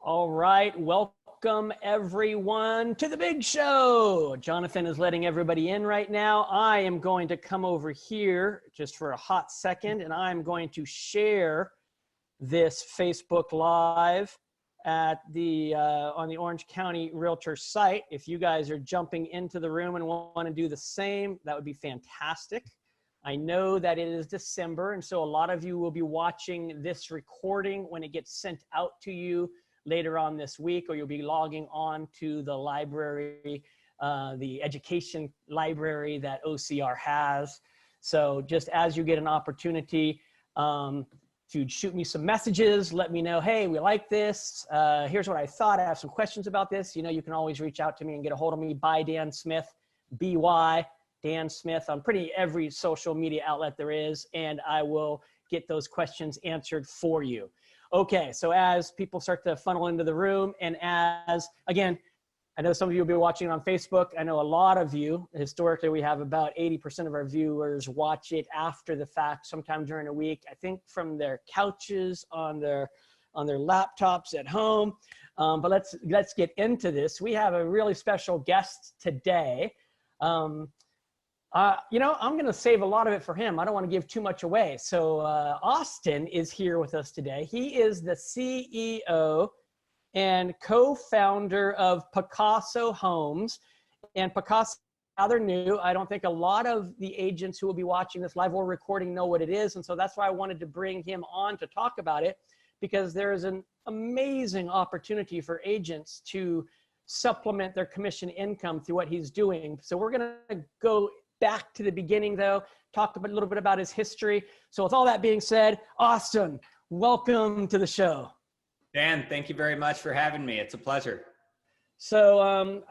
All right, welcome everyone to the big show. Jonathan is letting everybody in right now. I am going to come over here just for a hot second, and I'm going to share this Facebook Live at the on the Orange County Realtor site. If you guys are jumping into the room and want to do the same, that would be fantastic. I know that it is December, and so a lot of you will be watching this recording when it gets sent out to you later on this week, or you'll be logging on to the library, the education library that OCR has. So just as you get an opportunity to shoot me some messages, let me know, hey, we like this. Here's what I thought. I have some questions about this. You know, you can always reach out to me and get a hold of me by Dan Smith, BY, Dan Smith, on pretty every social media outlet there is, and I will get those questions answered for you. Okay, so as people start to funnel into the room, and as, again, I know some of you will be watching on Facebook. I know a lot of you, historically, we have about 80% of our viewers watch it after the fact, sometime during the week, I think from their couches, on their laptops at home. But let's get into this. We have a really special guest today. You know, I'm going to save a lot of it for him. I don't want to give too much away. So Austin is here with us today. He is the CEO and co-founder of Picasso Homes. And Picasso, rather new. I don't think a lot of the agents who will be watching this live or recording know what it is. And so that's why I wanted to bring him on to talk about it, because there is an amazing opportunity for agents to supplement their commission income through what he's doing. So we're going to go back to the beginning, though, talk a little bit about his history. So with all that being said, Austin, welcome to the show. Dan, thank you very much for having me. It's a pleasure. So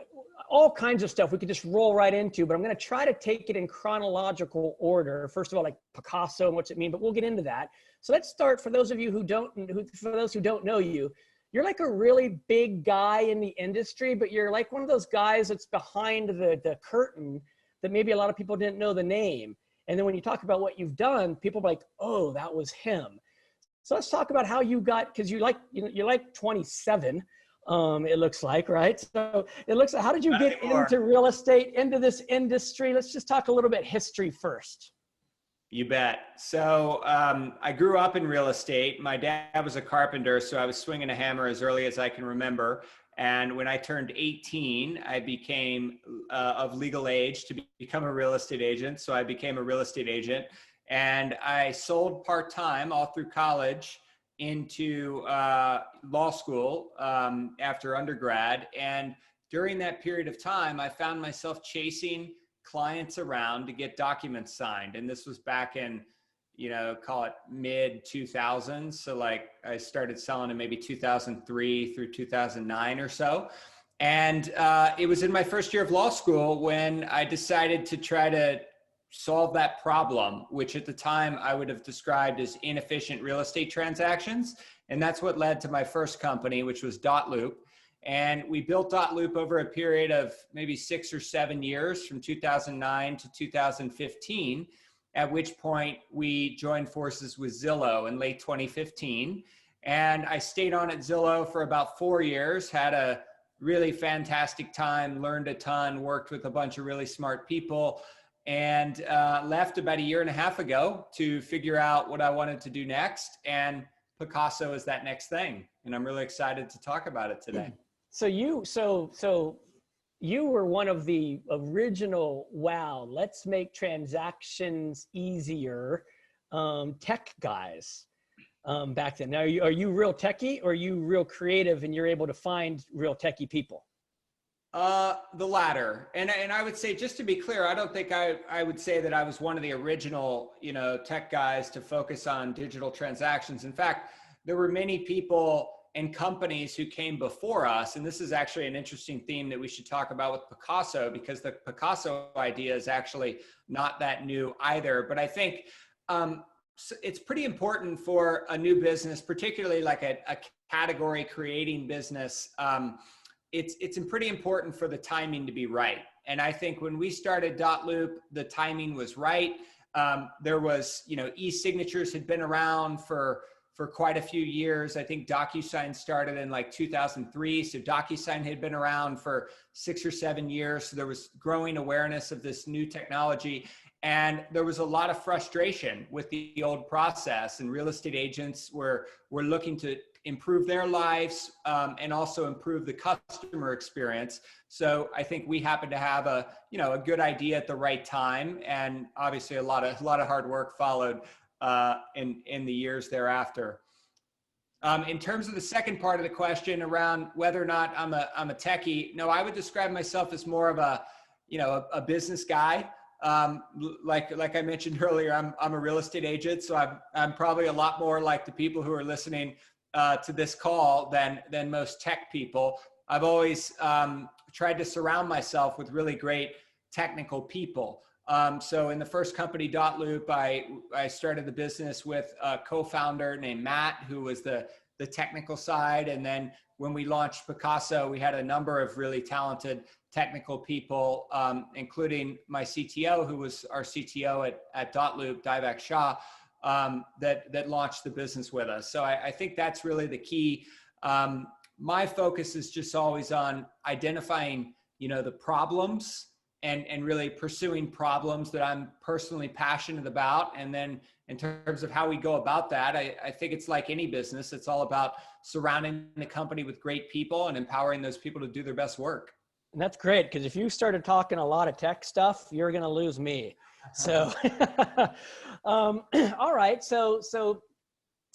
all kinds of stuff we could just roll right into, but I'm going to try to take it in chronological order. First of all, like Picasso and what's it mean, but we'll get into that. So let's start, for those of you who don't know you, you're like a really big guy in the industry, but you're like one of those guys that's behind the curtain that maybe a lot of people didn't know the name. And then when you talk about what you've done, people are like, oh, that was him. So let's talk about how you got, because you're like 27, it looks like, right? So it looks like, how did you get into real estate, into this industry? Let's just talk a little bit history first. You bet. So I grew up in real estate. My dad was a carpenter, so I was swinging a hammer as early as I can remember. And when I turned 18, I became of legal age to become a real estate agent. So I became a real estate agent, and I sold part-time all through college into law school after undergrad. And during that period of time, I found myself chasing clients around to get documents signed. And this was back in, you know, call it mid 2000s. So like I started selling in maybe 2003 through 2009 or so. And it was in my first year of law school when I decided to try to solve that problem, which at the time I would have described as inefficient real estate transactions. And that's what led to my first company, which was Dotloop. And we built Dotloop over a period of maybe 6 or 7 years, from 2009 to 2015. At which point we joined forces with Zillow in late 2015. And I stayed on at Zillow for about 4 years, had a really fantastic time, learned a ton, worked with a bunch of really smart people, and left about 1.5 years ago to figure out what I wanted to do next. And Picasso is that next thing. And I'm really excited to talk about it today. So you were one of the original, wow, let's make transactions easier tech guys back then. Now, are you real techie, or are you real creative and you're able to find real techie people? The latter. And I would say, just to be clear, I don't think I would say that I was one of the original, you know, tech guys to focus on digital transactions. In fact, there were many people and companies who came before us. And this is actually an interesting theme that we should talk about with Picasso, because the Picasso idea is actually not that new either. But I think it's pretty important for a new business, particularly like a category creating business. It's pretty important for the timing to be right. And I think when we started Dotloop, the timing was right. There was, you know, e-signatures had been around for for quite a few years. I think DocuSign started in like 2003. So DocuSign had been around for 6 or 7 years. So there was growing awareness of this new technology. And there was a lot of frustration with the old process, and real estate agents were looking to improve their lives and also improve the customer experience. So I think we happened to have a good idea at the right time, and obviously a lot of hard work followed in the years thereafter. In terms of the second part of the question around whether or not I'm a techie, no, I would describe myself as more of a business guy. Like I mentioned earlier, I'm a real estate agent, so I'm probably a lot more like the people who are listening to this call than most tech people. I've always tried to surround myself with really great technical people. So in the first company, Loop, I started the business with a co-founder named Matt, who was the technical side. And then when we launched Picasso, we had a number of really talented technical people, including my CTO, who was our CTO at Loop, Divak Shah, that launched the business with us. So I think that's really the key. My focus is just always on identifying, the problems and really pursuing problems that I'm personally passionate about. And then in terms of how we go about that, I think it's like any business. It's all about surrounding the company with great people and empowering those people to do their best work. And that's great, because if you started talking a lot of tech stuff, you're going to lose me. So, all right. So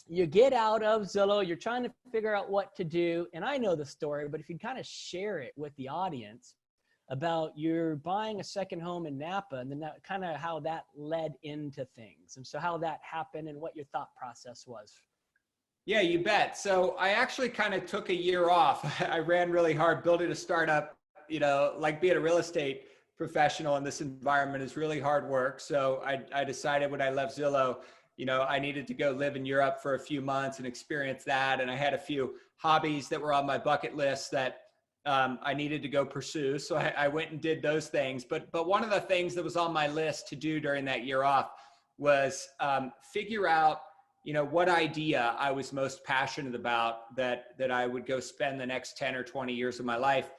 you get out of Zillow, you're trying to figure out what to do. And I know the story, but if you kind of share it with the audience about you're buying a second home in Napa, and then that kind of how that led into things. And so how that happened and what your thought process was. Yeah, you bet. So I actually kind of took a year off. I ran really hard building a startup, like being a real estate professional in this environment is really hard work. So I decided when I left Zillow, I needed to go live in Europe for a few months and experience that. And I had a few hobbies that were on my bucket list that I needed to go pursue. So I went and did those things. But one of the things that was on my list to do during that year off was figure out, what idea I was most passionate about that I would go spend the next 10 or 20 years of my life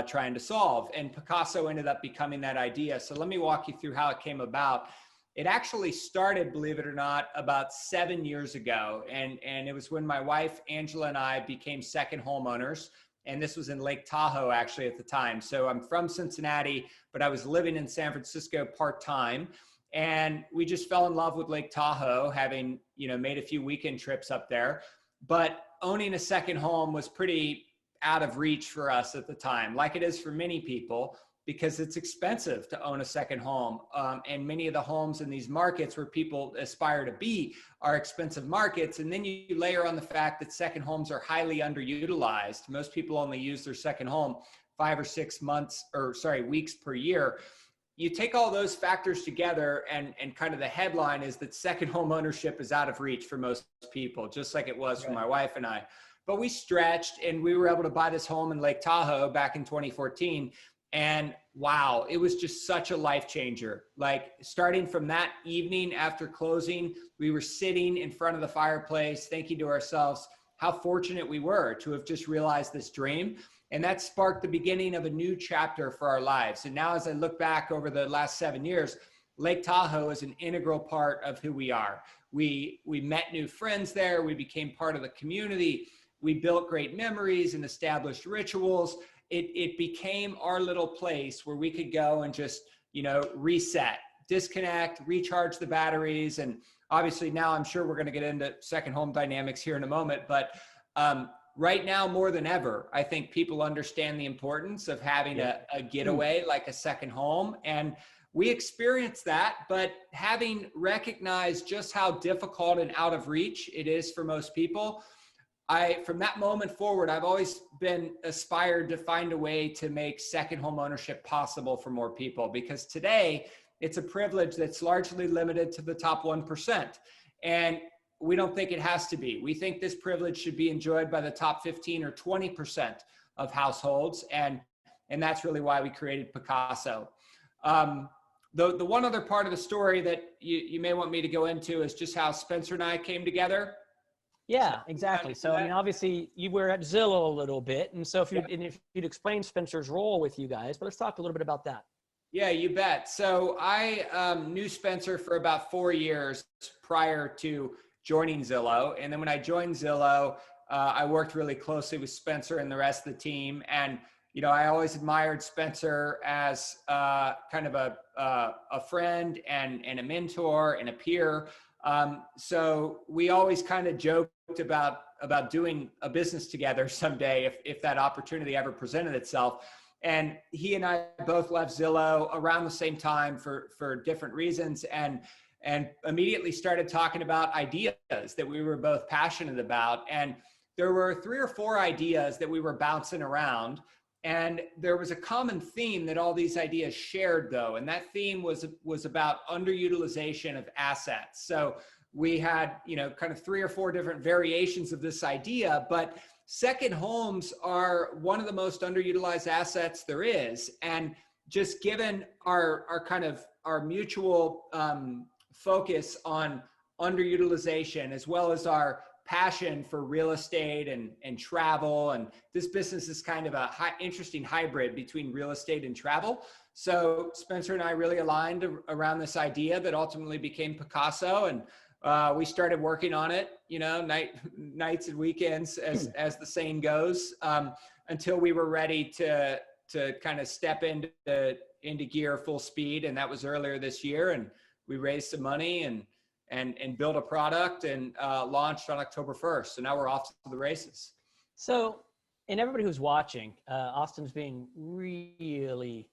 trying to solve. And Picasso ended up becoming that idea. So let me walk you through how it came about. It actually started, believe it or not, about 7 years ago. And it was when my wife, Angela, and I became second homeowners. And this was in Lake Tahoe, actually, at the time. So I'm from Cincinnati, but I was living in San Francisco part-time. And we just fell in love with Lake Tahoe, having, made a few weekend trips up there. But owning a second home was pretty out of reach for us at the time, like it is for many people, because it's expensive to own a second home. And many of the homes in these markets where people aspire to be are expensive markets. And then you layer on the fact that second homes are highly underutilized. Most people only use their second home 5 or 6 weeks per year. You take all those factors together, and kind of the headline is that second home ownership is out of reach for most people, just like it was for my wife and I. But we stretched, and we were able to buy this home in Lake Tahoe back in 2014. And wow, it was just such a life changer. Like, starting from that evening after closing, we were sitting in front of the fireplace thinking to ourselves how fortunate we were to have just realized this dream. And that sparked the beginning of a new chapter for our lives. And now, as I look back over the last 7 years, Lake Tahoe is an integral part of who we are. We met new friends there. We became part of the community. We built great memories and established rituals. It became our little place where we could go and just, reset, disconnect, recharge the batteries. And obviously now I'm sure we're going to get into second home dynamics here in a moment. But right now, more than ever, I think people understand the importance of having a getaway, like a second home. And we experienced that, but having recognized just how difficult and out of reach it is for most people, from that moment forward, I've always been aspired to find a way to make second home ownership possible for more people, because today it's a privilege that's largely limited to the top 1%. And we don't think it has to be. We think this privilege should be enjoyed by the top 15 or 20% of households. And that's really why we created Picasso. The one other part of the story that you may want me to go into is just how Spencer and I came together. Yeah, exactly. So, I mean, obviously you were at Zillow a little bit. And so if you'd explain Spencer's role with you guys, but let's talk a little bit about that. Yeah, you bet. So I knew Spencer for about 4 years prior to joining Zillow. And then when I joined Zillow, I worked really closely with Spencer and the rest of the team. And, you know, I always admired Spencer as kind of a friend and a mentor and a peer. So we always kind of joked about doing a business together someday if that opportunity ever presented itself. And he and I both left Zillow around the same time for different reasons, and immediately started talking about ideas that we were both passionate about. And there were 3 or 4 ideas that we were bouncing around. And there was a common theme that all these ideas shared, though. And that theme was about underutilization of assets. So we had, you know, kind of 3 or 4 different variations of this idea, but second homes are one of the most underutilized assets there is. And just given our kind of our mutual focus on underutilization, as well as our passion for real estate and travel, and this business is kind of a interesting hybrid between real estate and travel. So Spencer and I really aligned around this idea that ultimately became Picasso, and we started working on it, you know, nights and weekends, as the saying goes, until we were ready to kind of step into gear full speed. And that was earlier this year. And we raised some money and built a product and launched on October 1st. So now we're off to the races. So, and everybody who's watching, Austin's being really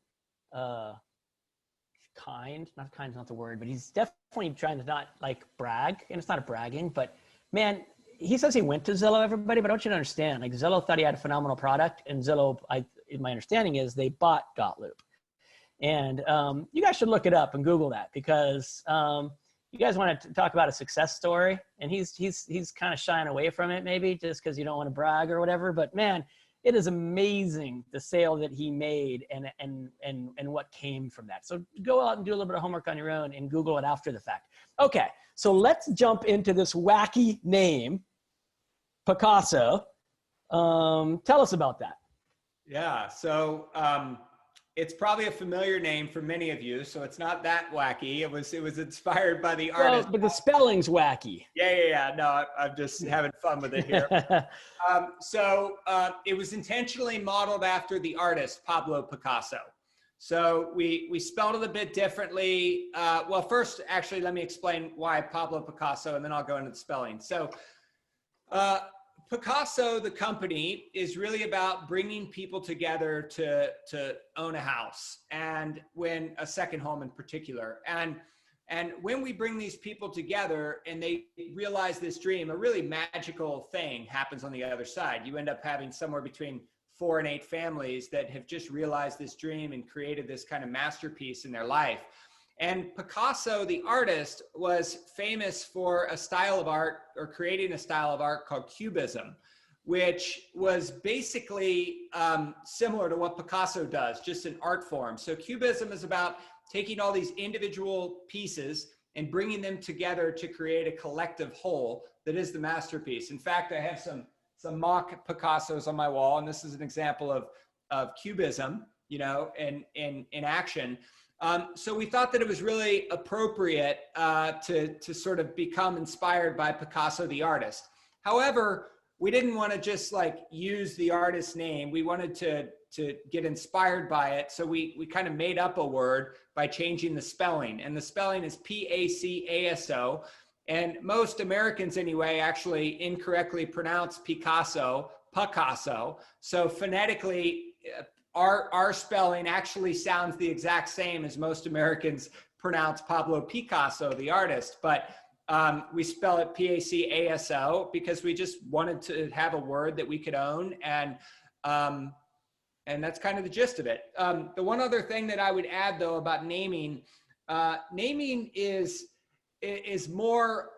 kind. Not kind is not the word, but he's definitely trying to not like brag. And it's not a bragging, but man, he says he went to Zillow, everybody, but I want you to understand, like Zillow thought he had a phenomenal product, and Zillow, my understanding is they bought Dotloop. And you guys should look it up and Google that, because you guys want to talk about a success story, and he's kind of shying away from it, maybe just because you don't want to brag or whatever. But man, it is amazing the sale that he made and what came from that. So go out and do a little bit of homework on your own and Google it after the fact. Okay, so let's jump into this wacky name, Picasso. Tell us about that. Yeah, so it's probably a familiar name for many of you, so it's not that wacky. It was inspired by the artist. Well, but the spelling's wacky. Yeah. No, I'm just having fun with it here. So it was intentionally modeled after the artist Pablo Picasso. So we spelled it a bit differently. Well, first, actually, let me explain why Pablo Picasso, and then I'll go into the spelling. So Picasso, the company, is really about bringing people together to own a house, and when a second home in particular. And when we bring these people together and they realize this dream, a really magical thing happens on the other side. You end up having somewhere between 4 and 8 families that have just realized this dream and created this kind of masterpiece in their life. And Picasso, the artist, was famous for a style of art, or creating a style of art called Cubism, which was basically similar to what Picasso does, just an art form. So Cubism is about taking all these individual pieces and bringing them together to create a collective whole that is the masterpiece. In fact, I have some mock Picassos on my wall, and this is an example of Cubism, you know, in action. So we thought that it was really appropriate to sort of become inspired by Picasso, the artist. However, we didn't want to just like use the artist's name. We wanted to get inspired by it. So we kind of made up a word by changing the spelling. And the spelling is P-A-C-A-S-O. And most Americans anyway actually incorrectly pronounce Picasso. So phonetically, our spelling actually sounds the exact same as most Americans pronounce Pablo Picasso, the artist, but we spell it P-A-C-A-S-O because we just wanted to have a word that we could own, and that's kind of the gist of it. The one other thing that I would add, though, about naming, naming is more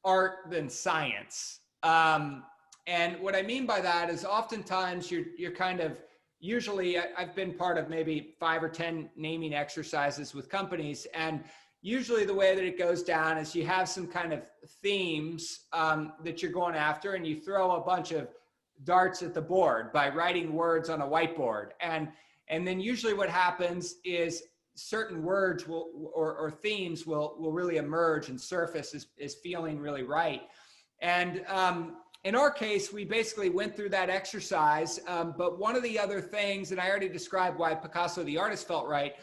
art than science. And what I mean by that is oftentimes you're kind of, usually I've been part of maybe 5 or 10 naming exercises with companies, and usually the way that it goes down is you have some kind of themes that you're going after, and you throw a bunch of darts at the board by writing words on a whiteboard. And then usually what happens is certain words or themes will really emerge and surface as feeling really right. And in our case, we basically went through that exercise. But one of the other things, and I already described why Picasso the artist felt right,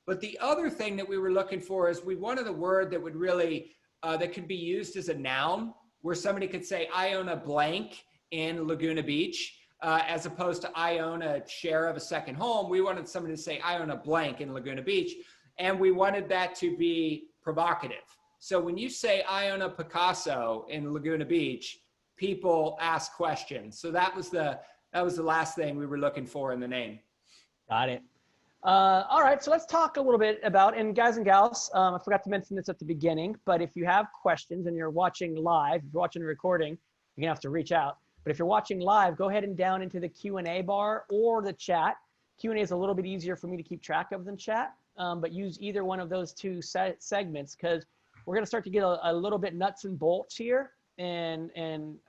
but the other thing that we were looking for is we wanted a word that would really, that could be used as a noun, where somebody could say, I own a blank in Laguna Beach, as opposed to I own a share of a second home. We wanted somebody to say, I own a blank in Laguna Beach. And we wanted that to be provocative. So when you say, I own a Picasso in Laguna Beach, people ask questions. So that was the last thing we were looking for in the name. Got it. All right, so let's talk a little bit about, and guys and gals, I forgot to mention this at the beginning, but if you have questions and you're watching live, if you're watching the recording, you're gonna have to reach out. But if you're watching live, go ahead and down into the Q&A bar or the chat. Q&A is a little bit easier for me to keep track of than chat, but use either one of those two segments, because we're gonna start to get a little bit nuts and bolts here. And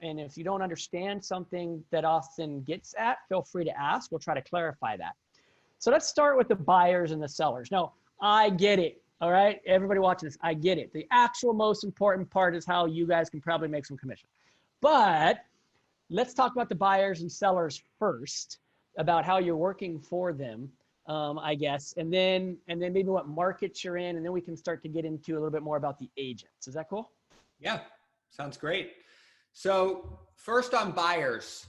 if you don't understand something that Austin gets at, feel free to ask. We'll try to clarify that. So let's start with the buyers and the sellers. No, I get it. All right, everybody watching this, I get it. The actual most important part is how you guys can probably make some commission. But let's talk about the buyers and sellers first, about how you're working for them, I guess, and then maybe what markets you're in, and then we can start to get into a little bit more about the agents. Is that cool? Yeah, sounds great. So first on buyers.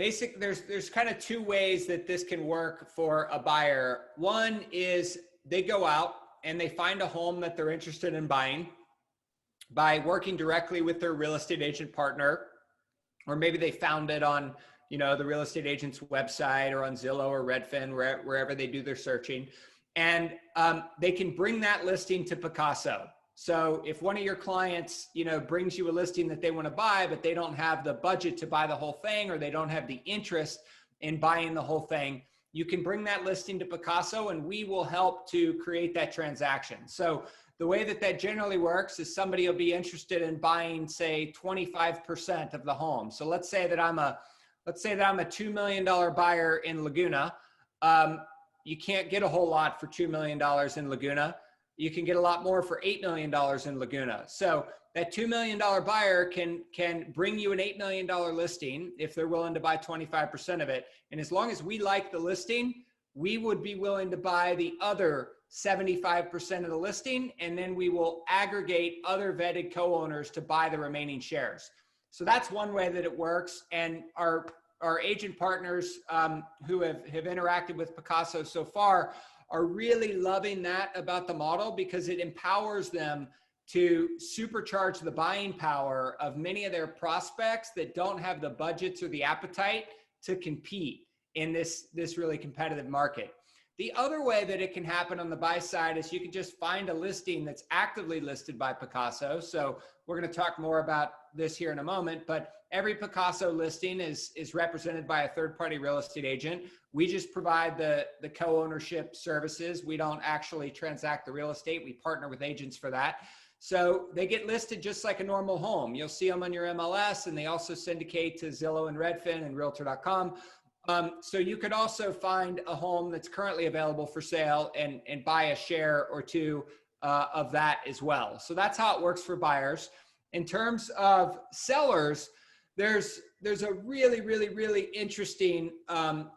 There's kind of two ways that this can work for a buyer. One is they go out and they find a home that they're interested in buying by working directly with their real estate agent partner, or maybe they found it on, the real estate agent's website or on Zillow or Redfin, wherever they do their searching. And they can bring that listing to Picasso. So if one of your clients, brings you a listing that they want to buy, but they don't have the budget to buy the whole thing, or they don't have the interest in buying the whole thing, you can bring that listing to Picasso and we will help to create that transaction. So the way that generally works is somebody will be interested in buying, say, 25% of the home. So let's say that I'm a $2 million buyer in Laguna. You can't get a whole lot for $2 million in Laguna. You can get a lot more for $8 million in Laguna. So that $2 million buyer can bring you an $8 million listing if they're willing to buy 25% of it. And as long as we like the listing, we would be willing to buy the other 75% of the listing. And then we will aggregate other vetted co-owners to buy the remaining shares. So that's one way that it works. And our agent partners who have interacted with Picasso so far are really loving that about the model, because it empowers them to supercharge the buying power of many of their prospects that don't have the budgets or the appetite to compete in this really competitive market. The other way that it can happen on the buy side is you can just find a listing that's actively listed by Picasso. So we're going to talk more about this here in a moment, but every Picasso listing is represented by a third-party real estate agent. We just provide the co-ownership services. We don't actually transact the real estate. We partner with agents for that. So they get listed just like a normal home. You'll see them on your MLS, and they also syndicate to Zillow and Redfin and Realtor.com. So you could also find a home that's currently available for sale and buy a share or two of that as well. So that's how it works for buyers. In terms of sellers, there's a really, really, really interesting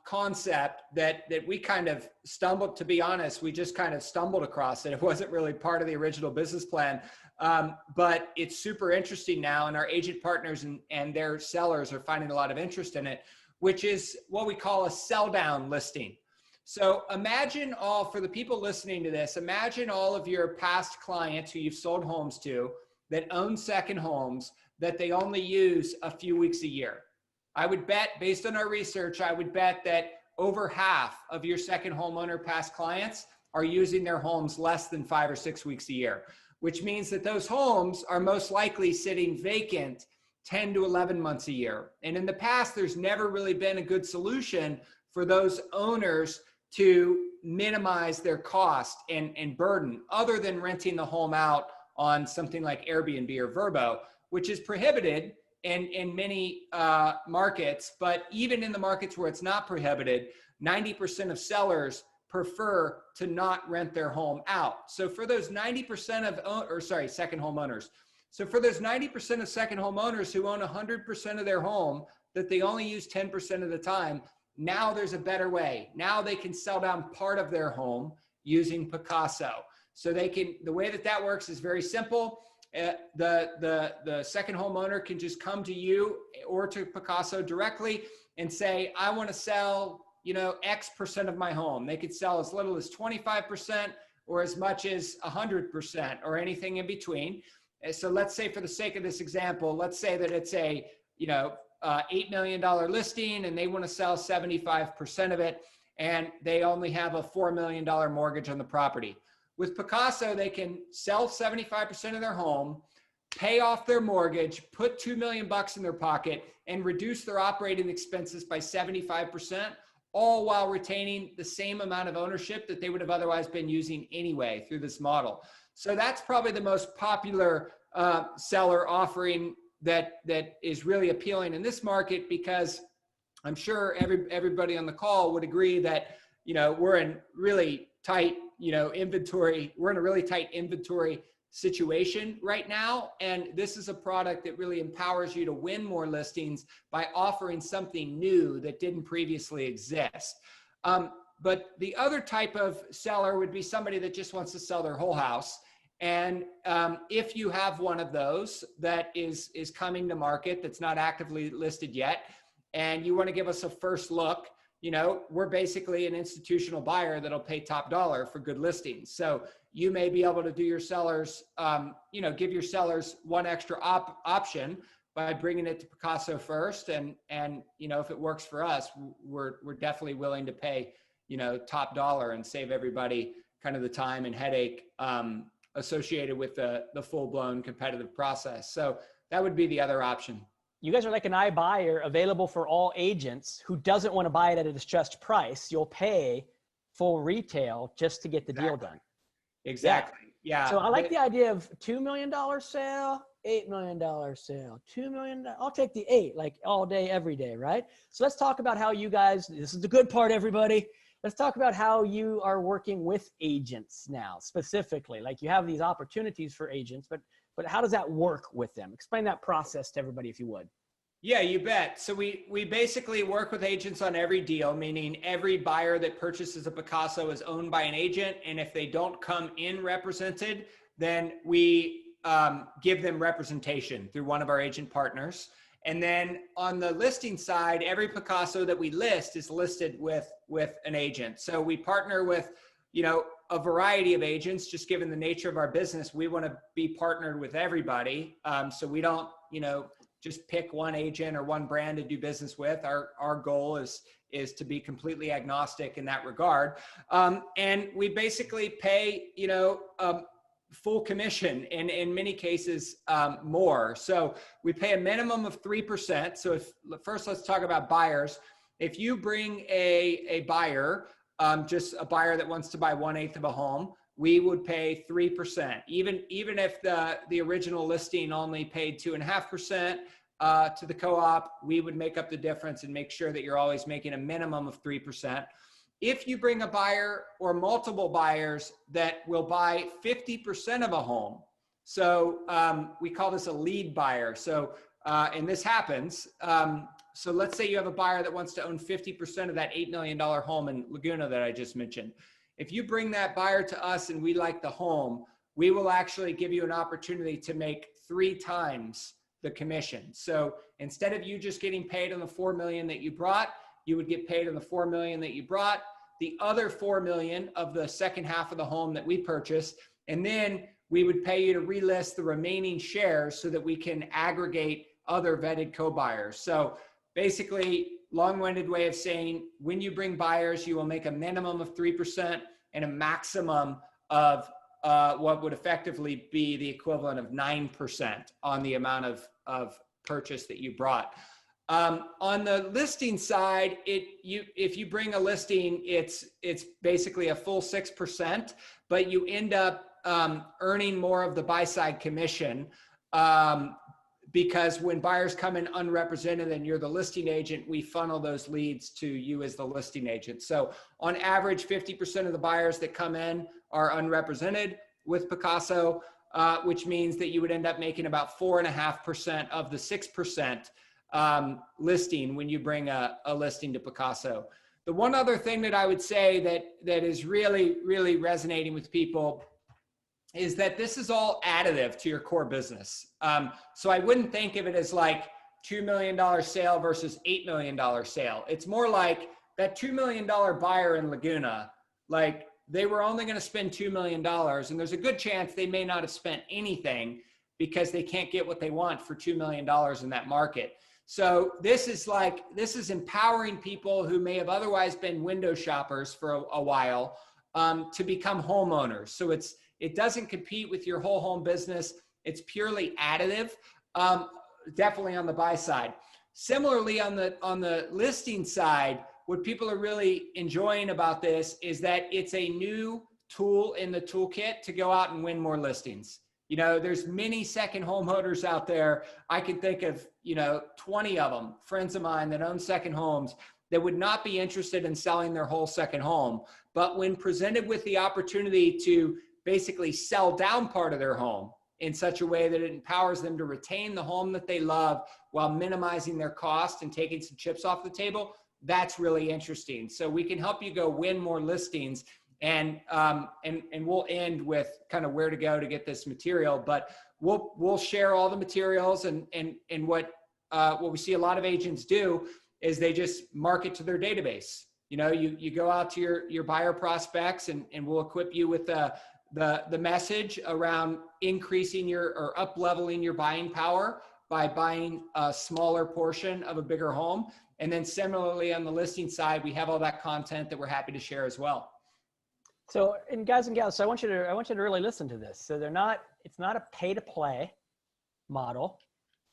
concept that we kind of stumbled, to be honest, we just kind of stumbled across it. It wasn't really part of the original business plan, but it's super interesting now, and our agent partners and their sellers are finding a lot of interest in it, which is what we call a sell down listing. So imagine for the people listening to this, imagine all of your past clients who you've sold homes to that own second homes that they only use a few weeks a year. I would bet, based on our research, I would bet that over half of your second homeowner past clients are using their homes less than 5 or 6 weeks a year, which means that those homes are most likely sitting vacant 10 to 11 months a year. And in the past, there's never really been a good solution for those owners to minimize their cost and burden, other than renting the home out on something like Airbnb or Vrbo, which is prohibited in many markets. But even in the markets where it's not prohibited, 90% of sellers prefer to not rent their home out. So for those 90% of, second home owners. So for those 90% of second home owners who own 100% of their home that they only use 10% of the time, now there's a better way. Now they can sell down part of their home using Picasso. So they can, the way that works is very simple. The second homeowner can just come to you or to Picasso directly and say, I want to sell, X% of my home. They could sell as little as 25% or as much as 100% or anything in between. So let's say, for the sake of this example, let's say that it's a, $8 million listing and they want to sell 75% of it, and they only have a $4 million mortgage on the property. With Picasso, they can sell 75% of their home, pay off their mortgage, put $2 million in their pocket, and reduce their operating expenses by 75%, all while retaining the same amount of ownership that they would have otherwise been using anyway through this model. So that's probably the most popular seller offering that is really appealing in this market, because I'm sure everybody on the call would agree that, we're in really tight, inventory. We're in a really tight inventory situation right now. And this is a product that really empowers you to win more listings by offering something new that didn't previously exist. But the other type of seller would be somebody that just wants to sell their whole house. And if you have one of those that is coming to market that's not actively listed yet, and you want to give us a first look, we're basically an institutional buyer that'll pay top dollar for good listings. So you may be able to do your sellers, give your sellers one extra option by bringing it to Picasso first. And if it works for us, we're definitely willing to pay, top dollar and save everybody kind of the time and headache associated with the full-blown competitive process. So that would be the other option. You guys are like an iBuyer, available for all agents who doesn't want to buy it at a distressed price. You'll pay full retail just to get the deal done. Exactly. Yeah. So I like the idea of $2 million sale, $8 million sale, $2 million. I'll take the 8, like all day, every day, right? So let's talk about how you guys, this is the good part, everybody. Let's talk about how you are working with agents now, specifically. Like, you have these opportunities for agents, but how does that work with them? Explain that process to everybody, if you would. Yeah, you bet. So we basically work with agents on every deal, meaning every buyer that purchases a Picasso is owned by an agent. And if they don't come in represented, then we give them representation through one of our agent partners. And then on the listing side, every Picasso that we list is listed with an agent. So we partner with, a variety of agents. Just given the nature of our business, we want to be partnered with everybody. So we don't, just pick one agent or one brand to do business with. Our goal is to be completely agnostic in that regard. And we basically pay, full commission, and in many cases more. So we pay a minimum of 3%. So first let's talk about buyers. If you bring a buyer, just a buyer that wants to buy 1/8 of a home, we would pay 3%. Even if the original listing only paid 2.5% to the co-op, we would make up the difference and make sure that you're always making a minimum of 3%. If you bring a buyer or multiple buyers that will buy 50% of a home, so we call this a lead buyer. So, and this happens. So let's say you have a buyer that wants to own 50% of that $8 million home in Laguna that I just mentioned. If you bring that buyer to us and we like the home, we will actually give you an opportunity to make 3 times the commission. So instead of you just getting paid on the $4 million that you brought, you would get paid on the $4 million that you brought, the other $4 million of the second half of the home that we purchased, and then we would pay you to relist the remaining shares so that we can aggregate other vetted co-buyers. So basically, long-winded way of saying, when you bring buyers, you will make a minimum of 3% and a maximum of what would effectively be the equivalent of 9% on the amount of purchase that you brought. On the listing side, if you bring a listing, it's basically a full 6%, but you end up earning more of the buy side commission, because when buyers come in unrepresented and you're the listing agent, we funnel those leads to you as the listing agent. So on average, 50% of the buyers that come in are unrepresented with Picasso, which means that you would end up making about 4.5% of the 6% listing when you bring a listing to Picasso. The one other thing that I would say that is really, really resonating with people is that this is all additive to your core business. So I wouldn't think of it as like $2 million sale versus $8 million sale. It's more like that $2 million buyer in Laguna, like they were only going to spend $2 million, and there's a good chance they may not have spent anything because they can't get what they want for $2 million in that market. So this is empowering people who may have otherwise been window shoppers for a while to become homeowners. So it doesn't compete with your whole home business. It's purely additive, definitely on the buy side. Similarly, on the listing side, what people are really enjoying about this is that it's a new tool in the toolkit to go out and win more listings. You know, there's many second homeowners out there. I can think of, 20 of them, friends of mine that own second homes that would not be interested in selling their whole second home. But when presented with the opportunity to basically sell down part of their home in such a way that it empowers them to retain the home that they love while minimizing their cost and taking some chips off the table, that's really interesting. So we can help you go win more listings. And we'll end with kind of where to go to get this material, but we'll share all the materials and what we see a lot of agents do is they just market to their database. You go out to your buyer prospects and we'll equip you with the message around increasing or up leveling your buying power by buying a smaller portion of a bigger home. And then similarly on the listing side, we have all that content that we're happy to share as well. So, and guys and gals, so I want you to really listen to this. So it's not a pay to play model,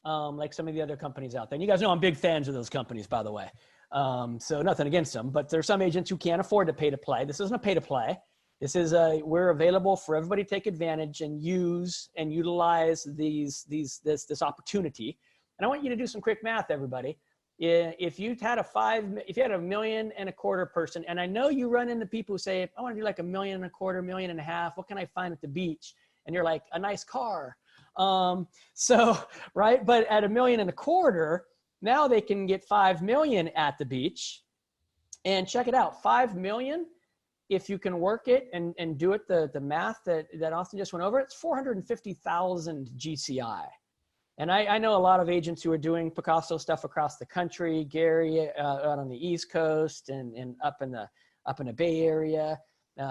like some of the other companies out there. And you guys know I'm big fans of those companies, by the way. So nothing against them, but there are some agents who can't afford to pay to play. This isn't a pay to play. This is we're available for everybody to take advantage and use and utilize this opportunity. And I want you to do some quick math, everybody. If you had $1.25 million person, and I know you run into people who say, I want to do like $1.25 million, $1.5 million. What can I find at the beach? And you're like, a nice car. Right. But at $1.25 million, now they can get 5 million at the beach. And check it out, 5 million. If you can work it and do it, the math that Austin just went over, it's 450,000 GCI. And I know a lot of agents who are doing Picasso stuff across the country, Gary out on the East Coast and up in the Bay Area,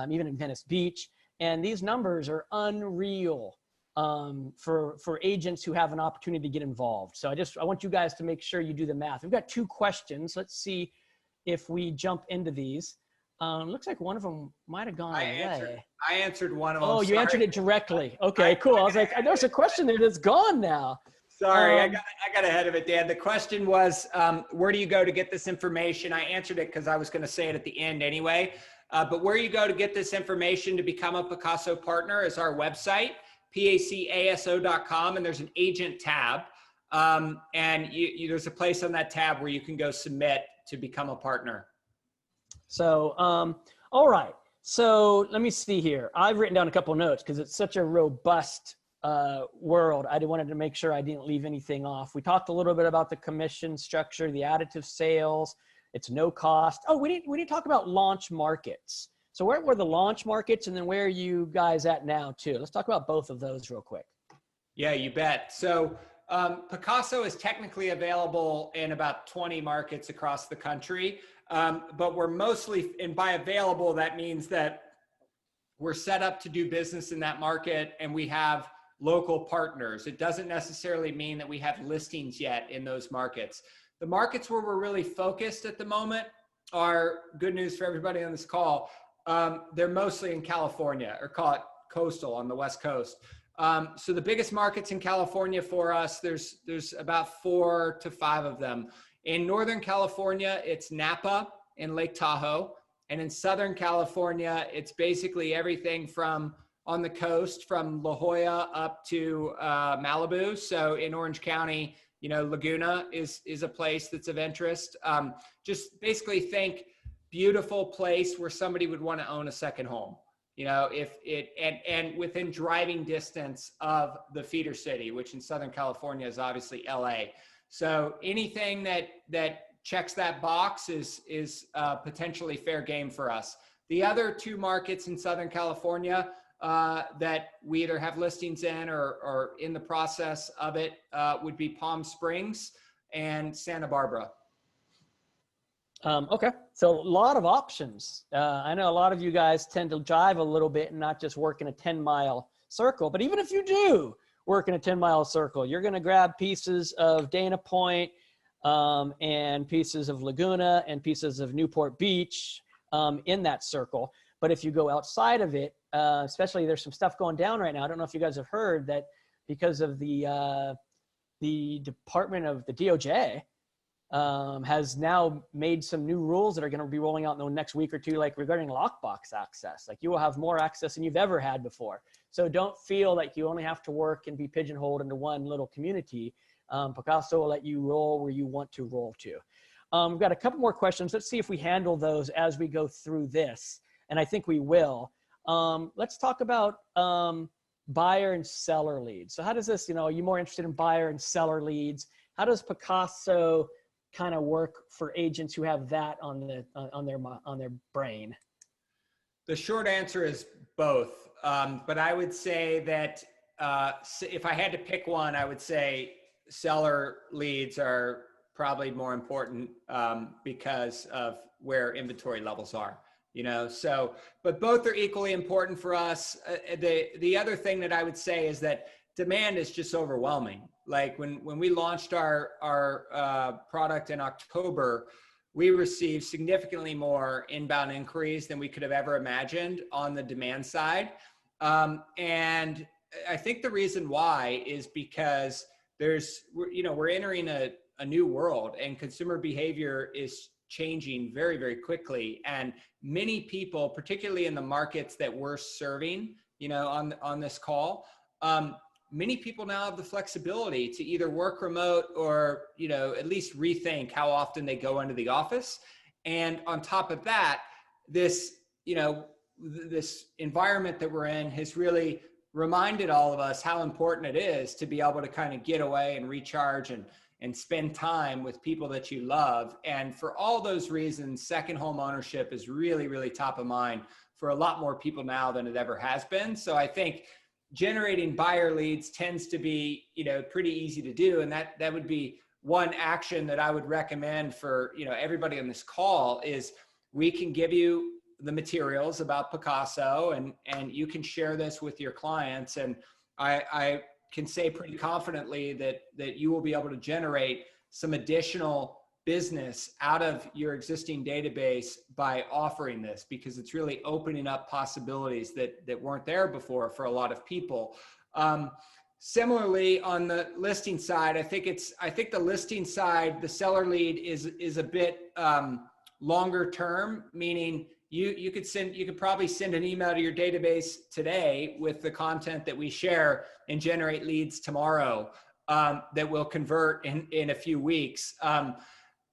even in Venice Beach. And these numbers are unreal for agents who have an opportunity to get involved. So I want you guys to make sure you do the math. We've got 2 questions. Let's see if we jump into these. Looks like one of them might have gone away. I answered one of them. Oh, you answered it directly. Okay, cool. I was like, there's a question there that's gone now. Sorry, I got ahead of it, Dan. The question was, where do you go to get this information? I answered it because I was going to say it at the end anyway. But where you go to get this information to become a Picasso partner is our website, pacaso.com, and there's an agent tab. And there's a place on that tab where you can go submit to become a partner. So, all right. So let me see here. I've written down a couple of notes because it's such a robust world. I wanted to make sure I didn't leave anything off. We talked a little bit about the commission structure, the additive sales. It's no cost. Oh, we didn't talk about launch markets. So where were the launch markets, and then where are you guys at now too? Let's talk about both of those real quick. Yeah, you bet. So Picasso is technically available in about 20 markets across the country. But we're mostly, and by available, that means that we're set up to do business in that market and we have local partners. It doesn't necessarily mean that we have listings yet in those markets. The markets where we're really focused at the moment are, good news for everybody on this call, they're mostly in California, or call it coastal on the West Coast. So the biggest markets in California for us, there's about 4 to 5 of them. In Northern California, it's Napa and Lake Tahoe. And in Southern California, it's basically everything from on the coast from La Jolla up to Malibu. So in Orange County, Laguna is a place that's of interest. Just basically think beautiful place where somebody would want to own a second home. If it and within driving distance of the feeder city, which in Southern California is obviously LA. So anything that checks that box is potentially fair game for us. The other two markets in Southern California that we either have listings in or in the process of it would be Palm Springs and Santa Barbara. Okay, so a lot of options. I know a lot of you guys tend to drive a little bit and not just work in a 10-mile circle, but even if you do work in a 10-mile circle, you're going to grab pieces of Dana Point and pieces of Laguna and pieces of Newport Beach in that circle. But if you go outside of it, especially there's some stuff going down right now. I don't know if you guys have heard that because of the Department of the DOJ has now made some new rules that are going to be rolling out in the next week or two, like regarding lockbox access. Like you will have more access than you've ever had before. So don't feel like you only have to work and be pigeonholed into one little community. Picasso will let you roll where you want to roll to. We've got a couple more questions. Let's see if we handle those as we go through this. And I think we will. Let's talk about buyer and seller leads. So how does this, are you more interested in buyer and seller leads? How does Picasso kind of work for agents who have that on their brain? The short answer is both. But I would say that if I had to pick one, I would say seller leads are probably more important because of where inventory levels are. So, but both are equally important for us. The other thing that I would say is that demand is just overwhelming. Like when we launched our product in October, we received significantly more inbound inquiries than we could have ever imagined on the demand side. And I think the reason why is because we're entering a new world, and consumer behavior is changing very, very quickly. And many people, particularly in the markets that we're serving, on this call, many people now have the flexibility to either work remote or, at least rethink how often they go into the office. And on top of that, this environment that we're in has really reminded all of us how important it is to be able to kind of get away and recharge and spend time with people that you love. And for all those reasons, second home ownership is really, really top of mind for a lot more people now than it ever has been. So I think generating buyer leads tends to be, pretty easy to do. And that would be one action that I would recommend for, everybody on this call is we can give you the materials about Picasso and you can share this with your clients. And I can say pretty confidently that you will be able to generate some additional business out of your existing database by offering this, because it's really opening up possibilities that weren't there before for a lot of people. Similarly, on the listing side, I think the listing side, the seller lead is a bit longer term, meaning you could probably send an email to your database today with the content that we share and generate leads tomorrow that will convert in a few weeks.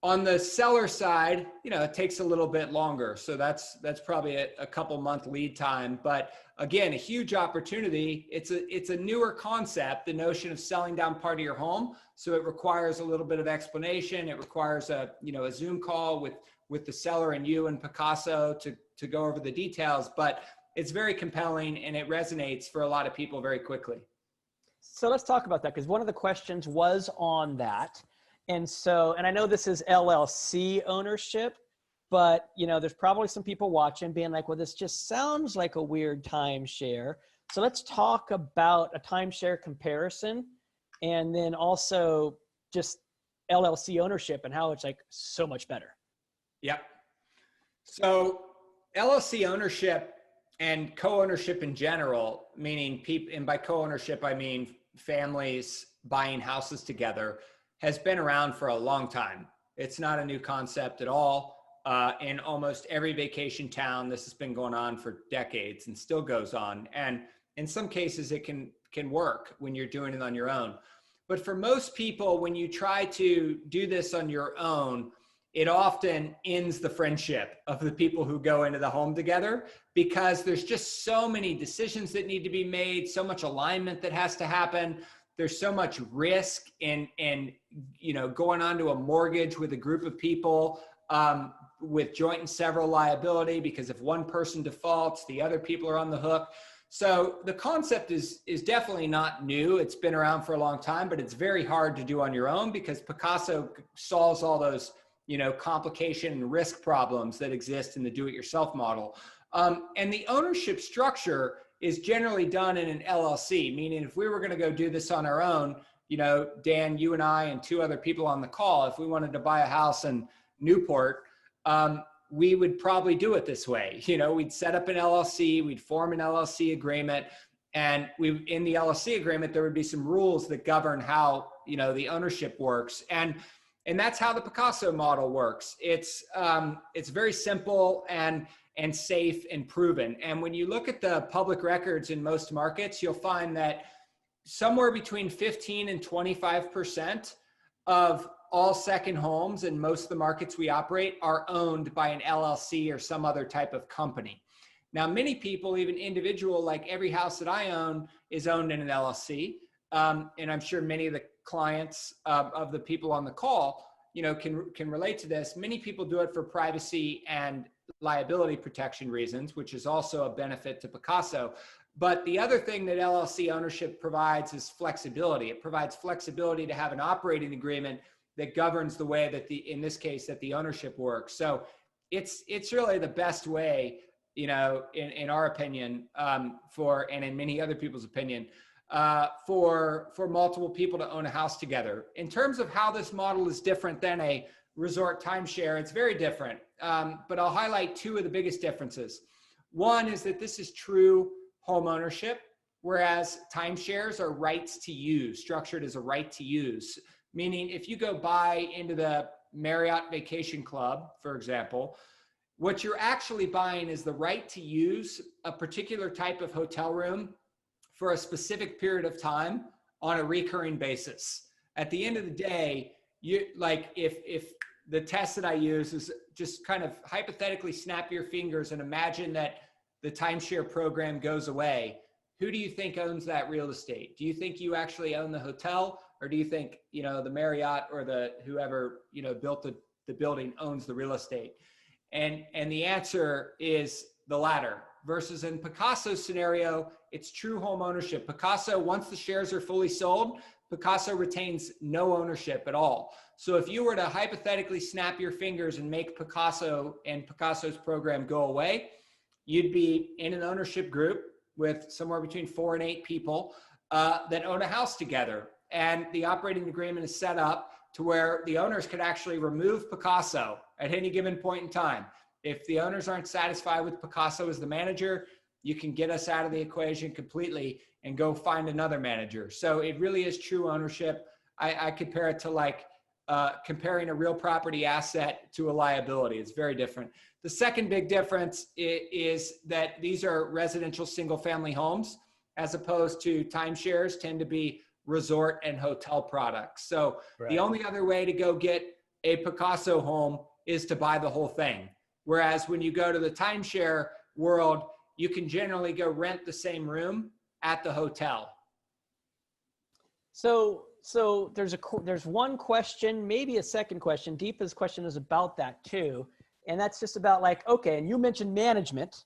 On the seller side, it takes a little bit longer. So that's probably a couple month lead time. But again, a huge opportunity. It's a newer concept, the notion of selling down part of your home. So it requires a little bit of explanation. It requires a Zoom call with the seller and you and Picasso to go over the details. But it's very compelling and it resonates for a lot of people very quickly. So let's talk about that, because one of the questions was on that. And I know this is LLC ownership, but there's probably some people watching being like, well, this just sounds like a weird timeshare. So let's talk about a timeshare comparison and then also just LLC ownership and how it's like so much better. Yep. So LLC ownership and co-ownership in general, meaning people, and by co-ownership, I mean families buying houses together, has been around for a long time. It's not a new concept at all. In almost every vacation town, this has been going on for decades and still goes on. And in some cases, it can work when you're doing it on your own. But for most people, when you try to do this on your own, it often ends the friendship of the people who go into the home together, because there's just so many decisions that need to be made, so much alignment that has to happen. There's so much risk in going onto a mortgage with a group of people, with joint and several liability, because if one person defaults, the other people are on the hook. So the concept is definitely not new. It's been around for a long time, but it's very hard to do on your own, because Picasso solves all those complication and risk problems that exist in the do-it-yourself model. And the ownership structure is generally done in an LLC, meaning if we were going to go do this on our own, Dan, you and I and two other people on the call, if we wanted to buy a house in Newport, we would probably do it this way. We'd set up an LLC, we'd form an LLC agreement, and in the LLC agreement, there would be some rules that govern how, the ownership works. And that's how the Picasso model works. It's very simple and safe and proven. And when you look at the public records in most markets, you'll find that somewhere between 15 and 25% of all second homes in most of the markets we operate are owned by an LLC or some other type of company. Now, many people, even individual, like every house that I own is owned in an LLC. And I'm sure many of the clients of the people on the call, can relate to this. Many people do it for privacy and liability protection reasons, which is also a benefit to Picasso. But the other thing that LLC ownership provides is flexibility. It provides flexibility to have an operating agreement that governs the way that in this case, that the ownership works. So it's really the best way, in our opinion, and in many other people's opinion, for multiple people to own a house together. In terms of how this model is different than a resort timeshare, it's very different. But I'll highlight two of the biggest differences. One is that this is true home ownership, whereas timeshares are rights to use, structured as a right to use. Meaning if you go buy into the Marriott Vacation Club, for example, what you're actually buying is the right to use a particular type of hotel room for a specific period of time on a recurring basis. At the end of the day, if the test that I use is just kind of hypothetically snap your fingers and imagine that the timeshare program goes away, who do you think owns that real estate? Do you think you actually own the hotel, or do you think, the Marriott or the whoever, built the building owns the real estate? And the answer is the latter. Versus in Picasso's scenario, it's true home ownership. Picasso, once the shares are fully sold, Picasso retains no ownership at all. So if you were to hypothetically snap your fingers and make Picasso and Picasso's program go away, you'd be in an ownership group with somewhere between 4 and 8 people that own a house together. And the operating agreement is set up to where the owners could actually remove Picasso at any given point in time. If the owners aren't satisfied with Picasso as the manager, you can get us out of the equation completely and go find another manager. So it really is true ownership. I compare it to like comparing a real property asset to a liability. It's very different. The second big difference is that these are residential single-family homes, as opposed to timeshares tend to be resort and hotel products. So right. The only other way to go get a Picasso home is to buy the whole thing. Whereas when you go to the timeshare world, you can generally go rent the same room at the hotel. So there's one question, maybe a second question. Deepa's question is about that too. And that's just about like, okay, and you mentioned management.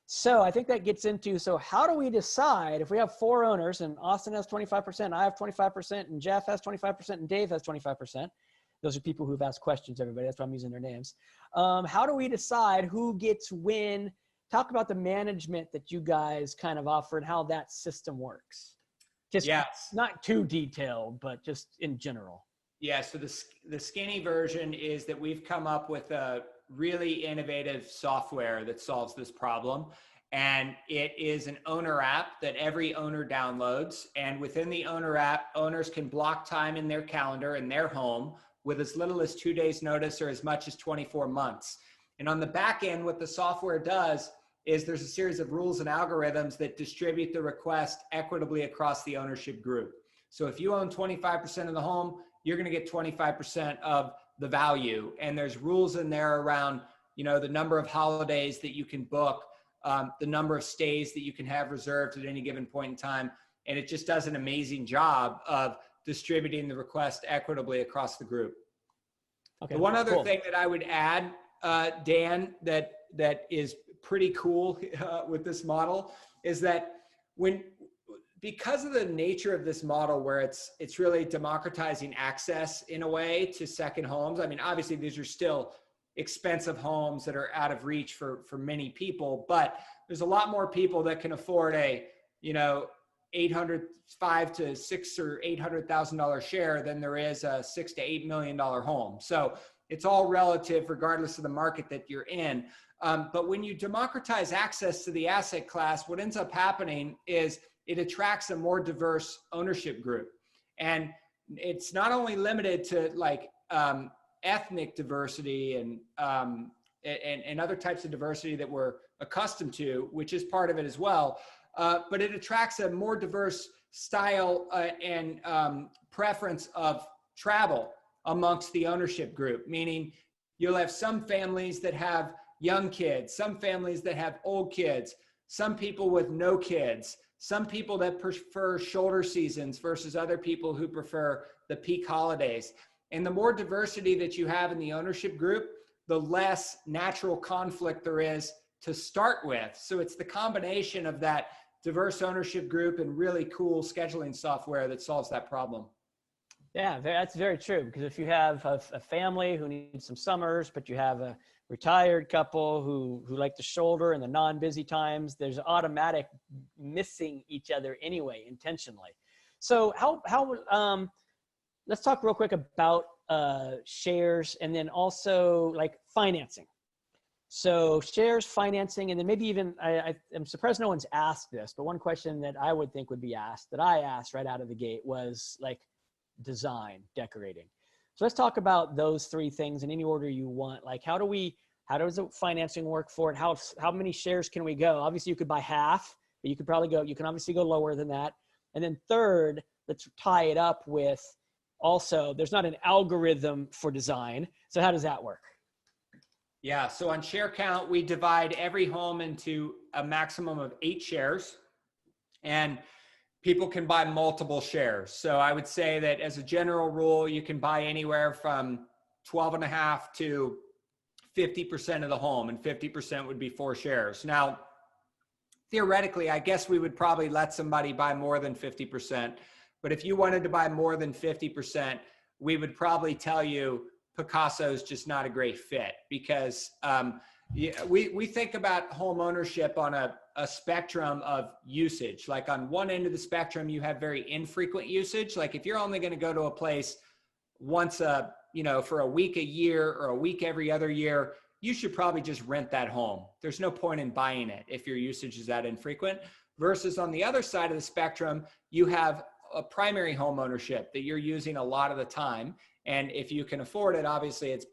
So I think that gets into, so how do we decide if we have 4 owners and Austin has 25%, I have 25%, and Jeff has 25%, and Dave has 25%. Those are people who've asked questions, everybody. That's why I'm using their names. How do we decide who gets when? Talk about the management that you guys kind of offer and how that system works. Just not too detailed, but just in general. Yeah, so the skinny version is that we've come up with a really innovative software that solves this problem. And it is an owner app that every owner downloads. And within the owner app, owners can block time in their calendar in their home with as little as 2 days notice or as much as 24 months. And on the back end, what the software does is there's a series of rules and algorithms that distribute the request equitably across the ownership group. So if you own 25% of the home, you're going to get 25% of the value. And there's rules in there around, the number of holidays that you can book, the number of stays that you can have reserved at any given point in time. And it just does an amazing job of distributing the request equitably across the group. Okay, the one other thing that I would add, Dan, that is pretty cool with this model is that because of the nature of this model where it's really democratizing access in a way to second homes. I mean, obviously these are still expensive homes that are out of reach for many people, but there's a lot more people that can afford a, $5 to $6 or $800,000 share than there is a $6 to $8 million home. So it's all relative regardless of the market that you're in. But when you democratize access to the asset class, what ends up happening is it attracts a more diverse ownership group. And it's not only limited to like ethnic diversity and other types of diversity that we're accustomed to, which is part of it as well, but it attracts a more diverse style and preference of travel amongst the ownership group, meaning you'll have some families that have young kids, some families that have old kids, some people with no kids, some people that prefer shoulder seasons versus other people who prefer the peak holidays. And the more diversity that you have in the ownership group, the less natural conflict there is to start with. So it's the combination of that diverse ownership group and really cool scheduling software that solves that problem. Yeah, that's very true. Because if you have a family who needs some summers, but you have a retired couple who like the shoulder and the non-busy times, there's automatic missing each other anyway, intentionally. So let's talk real quick about shares and then also like financing. So shares, financing, and then maybe even, I'm surprised no one's asked this, but one question that I would think would be asked, that I asked right out of the gate, was like design, decorating. So let's talk about those three things in any order you want. Like how does the financing work for it? How many shares can we go? Obviously you could buy half, but you can obviously go lower than that. And then third, let's tie it up with also, there's not an algorithm for design. So how does that work? Yeah, so on share count, we divide every home into a maximum of 8 shares, and people can buy multiple shares. So I would say that as a general rule, you can buy anywhere from 12.5 to 50% of the home, and 50% would be 4 shares. Now, theoretically, I guess we would probably let somebody buy more than 50%. But if you wanted to buy more than 50%, we would probably tell you Picasso is just not a great fit, because we think about home ownership on a spectrum of usage. Like on one end of the spectrum, you have very infrequent usage. Like if you're only going to go to a place once for a week a year or a week every other year, you should probably just rent that home. There's no point in buying it if your usage is that infrequent. Versus on the other side of the spectrum, you have a primary home ownership that you're using a lot of the time. And if you can afford it, obviously it's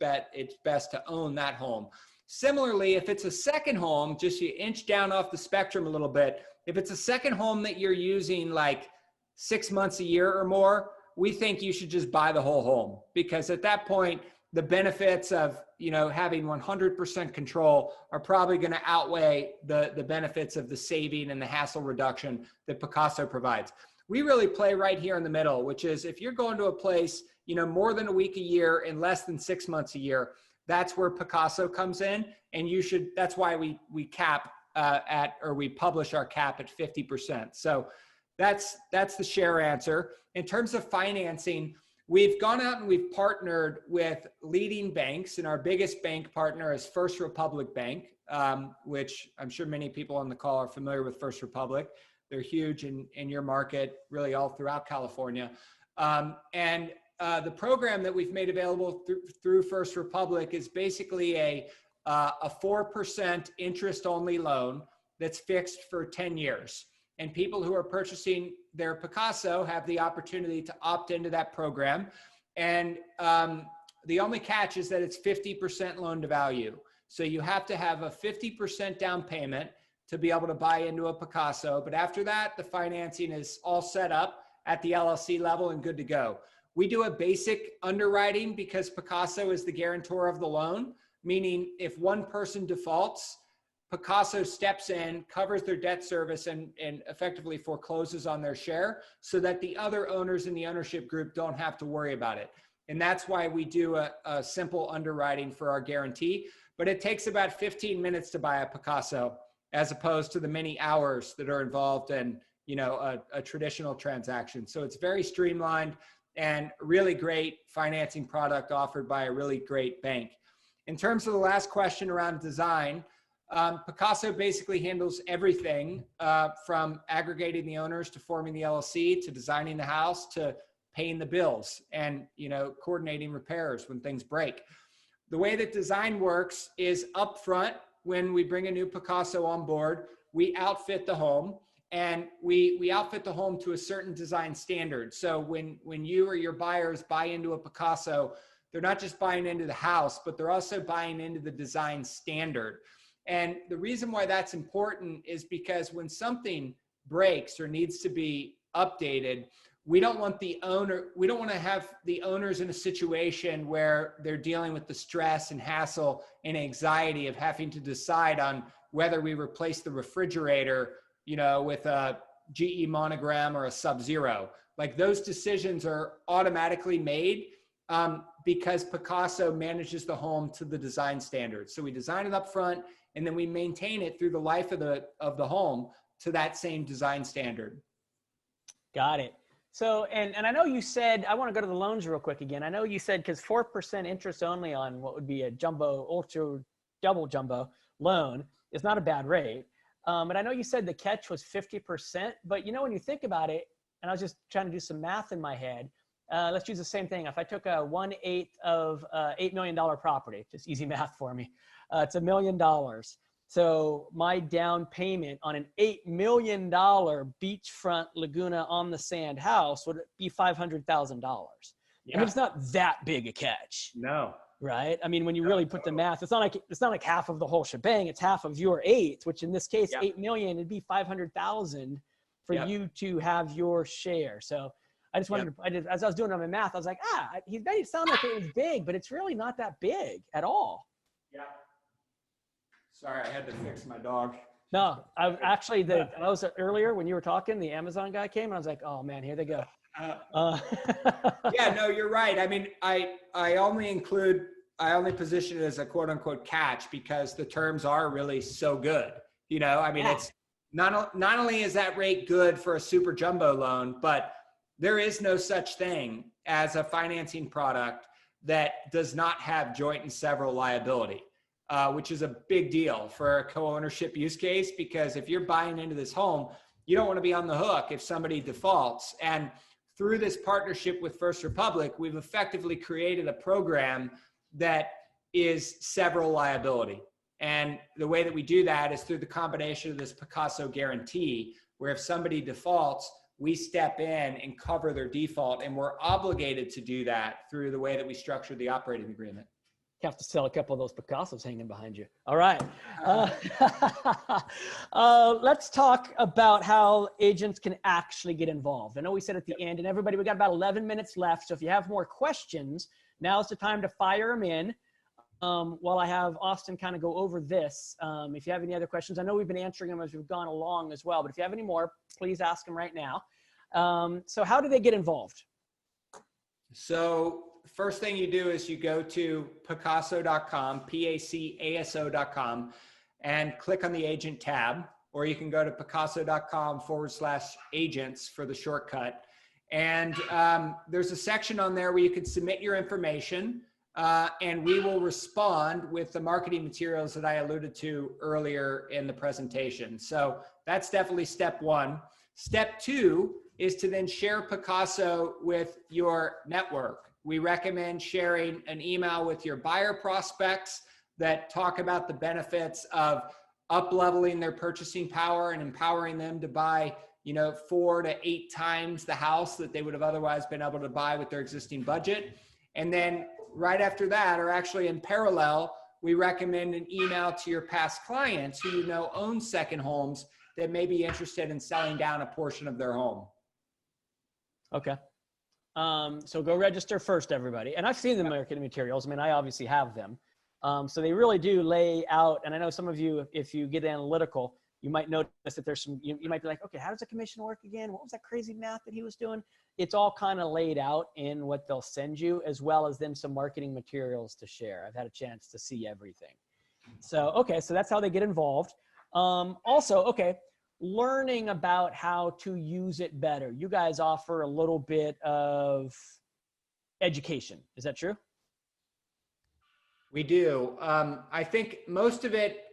best to own that home. Similarly, if it's a second home, just you inch down off the spectrum a little bit. If it's a second home that you're using like 6 months a year or more, we think you should just buy the whole home, because at that point, the benefits of having 100% control are probably going to outweigh the benefits of the saving and the hassle reduction that Picasso provides. We really play right here in the middle, which is if you're going to a place, more than a week a year and less than 6 months a year, that's where Picasso comes in. And that's why we cap we publish our cap at 50%. So that's the share answer. In terms of financing, we've gone out and we've partnered with leading banks, and our biggest bank partner is First Republic Bank, which I'm sure many people on the call are familiar with First Republic. They're huge in your market, really all throughout California. The program that we've made available through First Republic is basically a 4% interest-only loan that's fixed for 10 years. And people who are purchasing their Picasso have the opportunity to opt into that program. And The only catch is that it's 50% loan to value. So you have to have a 50% down payment to be able to buy into a Picasso. But after that, the financing is all set up at the LLC level and good to go. We do a basic underwriting because Picasso is the guarantor of the loan, meaning if one person defaults, Picasso steps in, covers their debt service, and effectively forecloses on their share so that the other owners in the ownership group don't have to worry about it. And that's why we do a simple underwriting for our guarantee. But it takes about 15 minutes to buy a Picasso as opposed to the many hours that are involved in, you know, a traditional transaction. So it's very streamlined and really great financing product offered by a really great bank. In terms of the last question around design, Picasso basically handles everything from aggregating the owners to forming the LLC to designing the house to paying the bills and, you know, coordinating repairs when things break. The way that design works is upfront. When we bring a new Picasso on board, we outfit the home, and we outfit the home to a certain design standard. So when you or your buyers buy into a Picasso, they're not just buying into the house, but they're also buying into the design standard. And the reason why that's important is because when something breaks or needs to be updated, we don't want to have the owners in a situation where they're dealing with the stress and hassle and anxiety of having to decide on whether we replace the refrigerator, you know, with a GE monogram or a Sub-Zero. Like, those decisions are automatically made because Picasso manages the home to the design standards. So we design it up front, and then we maintain it through the life of the home to that same design standard. Got it. So, and I know you said, I want to go to the loans real quick again. I know you said, because 4% interest only on what would be a jumbo, ultra, double jumbo loan is not a bad rate. And I know you said the catch was 50%, but you know, when you think about it, and I was just trying to do some math in my head, let's use the same thing. If I took a 1/8 of $8 million property, just easy math for me, it's $1 million. So my down payment on an $8 million beachfront Laguna on the sand house would be $500,000. Yeah. I mean, it's not that big a catch. No. Right? I mean, when you really put the math, it's not like half of the whole shebang. It's half of your 8, which in this case, 8 million, it'd be 500,000 for you to have your share. So I just wanted to, as I was doing on my math, I was like, he made it sound like it was big, but it's really not that big at all. Yeah. Sorry, I had to fix my dog. No, I was earlier when you were talking, the Amazon guy came and I was like, oh man, here they go. Yeah, no, you're right. I mean, I only position it as a quote unquote catch because the terms are really so good. You know, I mean, it's not only is that rate good for a super jumbo loan, but there is no such thing as a financing product that does not have joint and several liability. Which is a big deal for a co-ownership use case, because if you're buying into this home, you don't want to be on the hook if somebody defaults. And through this partnership with First Republic, we've effectively created a program that is several liability. And the way that we do that is through the combination of this Picasso guarantee, where if somebody defaults, we step in and cover their default. And we're obligated to do that through the way that we structure the operating agreement. You have to sell a couple of those Picassos hanging behind you. All right. Let's talk about how agents can actually get involved. I know we said at the end, and everybody, we got about 11 minutes left. So if you have more questions, now's the time to fire them in while I have Austin kind of go over this. If you have any other questions, I know we've been answering them as we've gone along as well, but if you have any more, please ask them right now. So how do they get involved? So first thing you do is you go to Picasso.com, PACASO.com, and click on the agent tab, or you can go to Picasso.com/agents for the shortcut. And there's a section on there where you can submit your information, and we will respond with the marketing materials that I alluded to earlier in the presentation. So that's definitely step one. Step two is to then share Picasso with your network. We recommend sharing an email with your buyer prospects that talk about the benefits of up-leveling their purchasing power and empowering them to buy, 4 to 8 times the house that they would have otherwise been able to buy with their existing budget. And then right after that, or actually in parallel, we recommend an email to your past clients who you know own second homes that may be interested in selling down a portion of their home. Okay. So go register first, everybody. And I've seen the marketing materials. I mean, I obviously have them. So they really do lay out, and I know some of you, if you get analytical, you might notice that there's some, you might be like, okay, how does a commission work again? What was that crazy math that he was doing? It's all kind of laid out in what they'll send you, as well as then some marketing materials to share. I've had a chance to see everything. So, okay, so that's how they get involved. Also, okay, learning about how to use it better. You guys offer a little bit of education. Is that true? We do. I think most of it,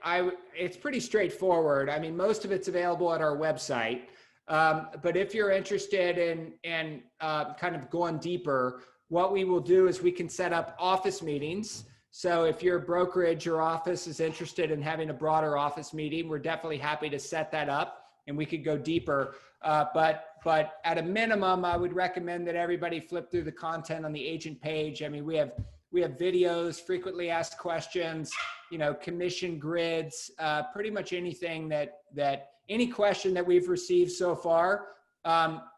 it's pretty straightforward. I mean, most of it's available at our website. But if you're interested in kind of going deeper, what we will do is we can set up office meetings. So if your brokerage or office is interested in having a broader office meeting, we're definitely happy to set that up and we could go deeper. But at a minimum, I would recommend that everybody flip through the content on the agent page. I mean, we have videos, frequently asked questions, commission grids, pretty much anything that any question that we've received so far,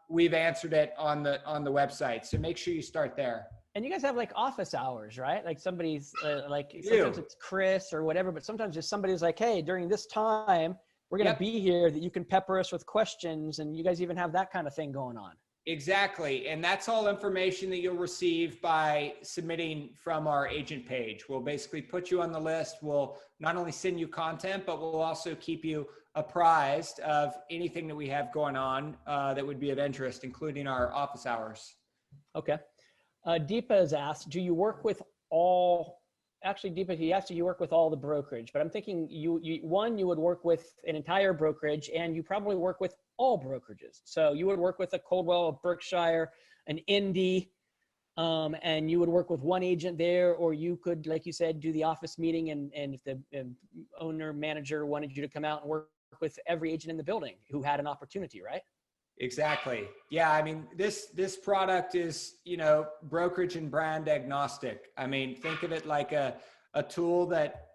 we've answered it on the website. So make sure you start there. And you guys have like office hours, right? Like somebody's sometimes it's Chris or whatever, but sometimes just somebody's like, hey, during this time, we're going to be here, that you can pepper us with questions. And you guys even have that kind of thing going on. Exactly. And that's all information that you'll receive by submitting from our agent page. We'll basically put you on the list. We'll not only send you content, but we'll also keep you apprised of anything that we have going on that would be of interest, including our office hours. Okay. Deepa has asked, do you work with all, actually Deepa, he asked, do you work with all the brokerage? But I'm thinking you would work with an entire brokerage, and you probably work with all brokerages. So you would work with a Coldwell, a Berkshire, an Indy, and you would work with one agent there, or you could, like you said, do the office meeting, and if the owner manager wanted you to come out and work with every agent in the building who had an opportunity, right? Exactly. Yeah. I mean, this product is, brokerage and brand agnostic. I mean, think of it like a tool that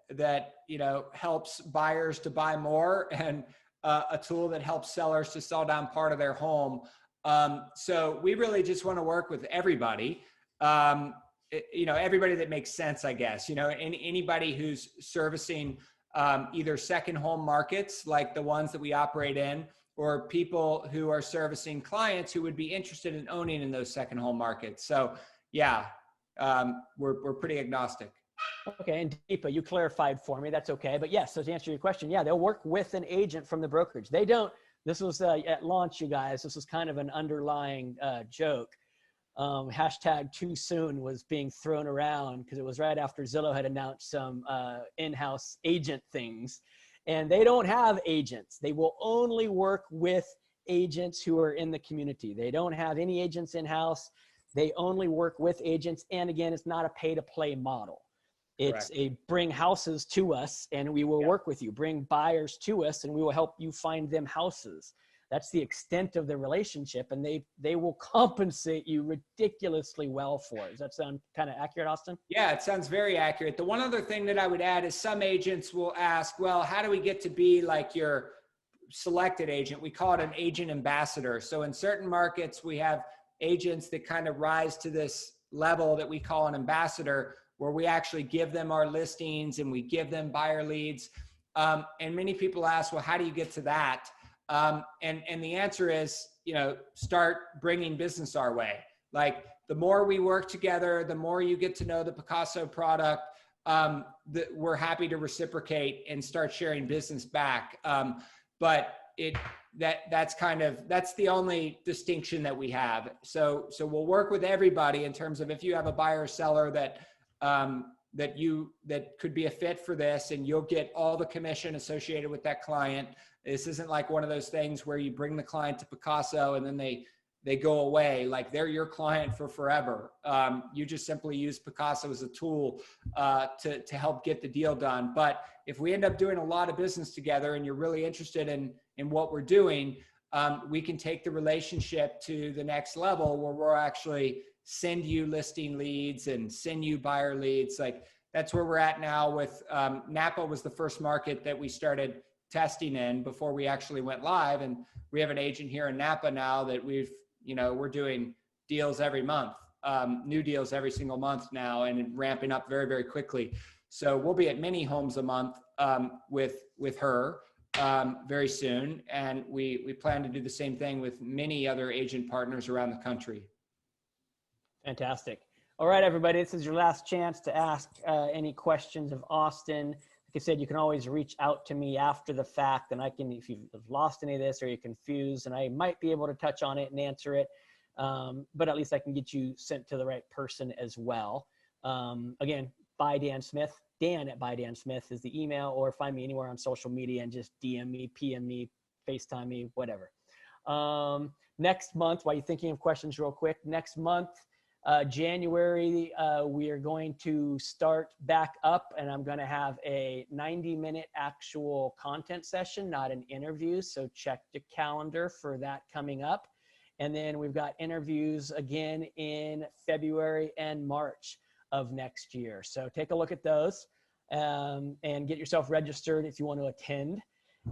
helps buyers to buy more, and a tool that helps sellers to sell down part of their home. So we really just want to work with everybody, everybody that makes sense, I guess, anybody who's servicing either second home markets like the ones that we operate in, or people who are servicing clients who would be interested in owning in those second home markets. So yeah, we're pretty agnostic. Okay, and Deepa, you clarified for me, that's okay. But yes, so to answer your question, yeah, they'll work with an agent from the brokerage. They don't, this was at launch, you guys, this was kind of an underlying joke. Hashtag too soon was being thrown around because it was right after Zillow had announced some in-house agent things. And they don't have agents. They will only work with agents who are in the community. They don't have any agents in-house. They only work with agents. And again, it's not a pay-to-play model. It's a bring houses to us and we will work with you. Bring buyers to us and we will help you find them houses. That's the extent of the relationship, and they will compensate you ridiculously well for it. Does that sound kind of accurate, Austin? Yeah, it sounds very accurate. The one other thing that I would add is some agents will ask, well, how do we get to be like your selected agent? We call it an agent ambassador. So in certain markets, we have agents that kind of rise to this level that we call an ambassador, where we actually give them our listings and we give them buyer leads. And many people ask, well, how do you get to that? And the answer is, start bringing business our way. Like the more we work together, the more you get to know the Picasso product, we're happy to reciprocate and start sharing business back. But that's the only distinction that we have. So we'll work with everybody in terms of if you have a buyer or seller that could be a fit for this, and you'll get all the commission associated with that client. This isn't like one of those things where you bring the client to Picasso and then they go away. Like they're your client for forever. You just simply use Picasso as a tool to help get the deal done. But if we end up doing a lot of business together and you're really interested in what we're doing, we can take the relationship to the next level where we're actually send you listing leads and send you buyer leads. Like that's where we're at now with Napa was the first market that we started testing in before we actually went live. And we have an agent here in Napa now that we're doing deals every month, new deals every single month now, and ramping up very, very quickly. So we'll be at many homes a month with her very soon. And we plan to do the same thing with many other agent partners around the country. Fantastic. All right, everybody, this is your last chance to ask any questions of Austin. Like I said, you can always reach out to me after the fact, and I can, if you've lost any of this or you're confused, and I might be able to touch on it and answer it, but at least I can get you sent to the right person as well. Again, by Dan Smith. Dan at by Dan Smith is the email, or find me anywhere on social media and just DM me, PM me, FaceTime me, whatever. Next month, while you're thinking of questions real quick, next month, January, we are going to start back up, and I'm going to have a 90-minute actual content session, not an interview. So check the calendar for that coming up. And then we've got interviews again in February and March of next year. So take a look at those and get yourself registered if you want to attend.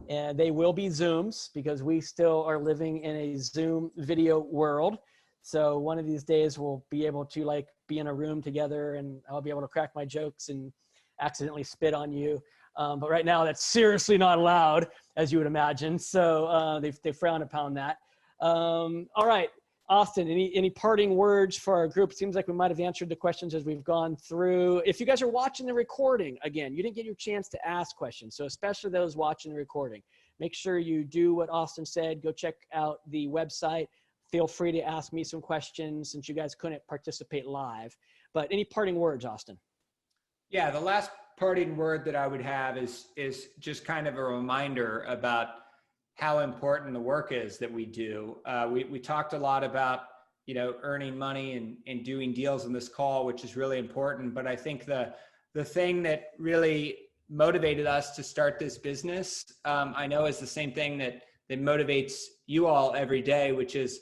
And they will be Zooms because we still are living in a Zoom video world. So one of these days we'll be able to like be in a room together, and I'll be able to crack my jokes and accidentally spit on you. But right now that's seriously not allowed, as you would imagine. So they frown upon that. All right, Austin, any parting words for our group? It seems like we might have answered the questions as we've gone through. If you guys are watching the recording, again, you didn't get your chance to ask questions. So especially those watching the recording, make sure you do what Austin said. Go check out the website. Feel free to ask me some questions since you guys couldn't participate live. But any parting words, Austin? Yeah, the last parting word that I would have is just kind of a reminder about how important the work is that we do. We talked a lot about, earning money and doing deals in this call, which is really important. But I think the thing that really motivated us to start this business, I know is the same thing that motivates you all every day, which is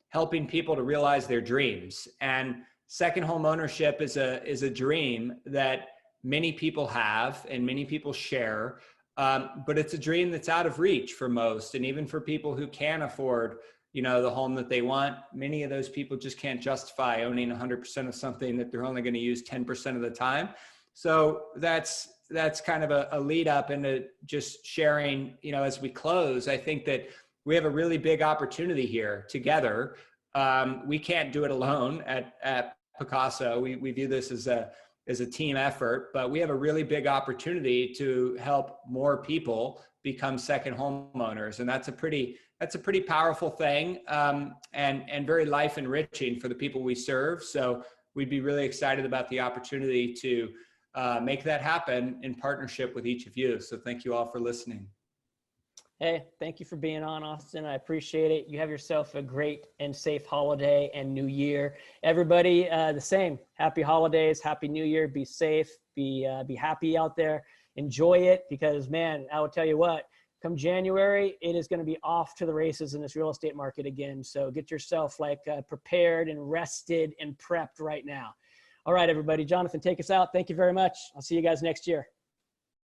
helping people to realize their dreams. And second home ownership is a dream that many people have and many people share. But it's a dream that's out of reach for most. And even for people who can afford, the home that they want, many of those people just can't justify owning 100% of something that they're only going to use 10% of the time. So that's kind of a lead up into just sharing, as we close. I think that we have a really big opportunity here together. We can't do it alone at Picasso. We view this as a team effort, but we have a really big opportunity to help more people become second homeowners. And that's a pretty powerful thing, and very life enriching for the people we serve. So we'd be really excited about the opportunity to make that happen in partnership with each of you. So thank you all for listening. Hey, thank you for being on, Austin. I appreciate it. You have yourself a great and safe holiday and new year. Everybody, the same. Happy holidays, happy new year. Be safe, be happy out there. Enjoy it, because, man, I will tell you what, come January, it is going to be off to the races in this real estate market again. So get yourself prepared and rested and prepped right now. All right, everybody. Jonathan, take us out. Thank you very much. I'll see you guys next year.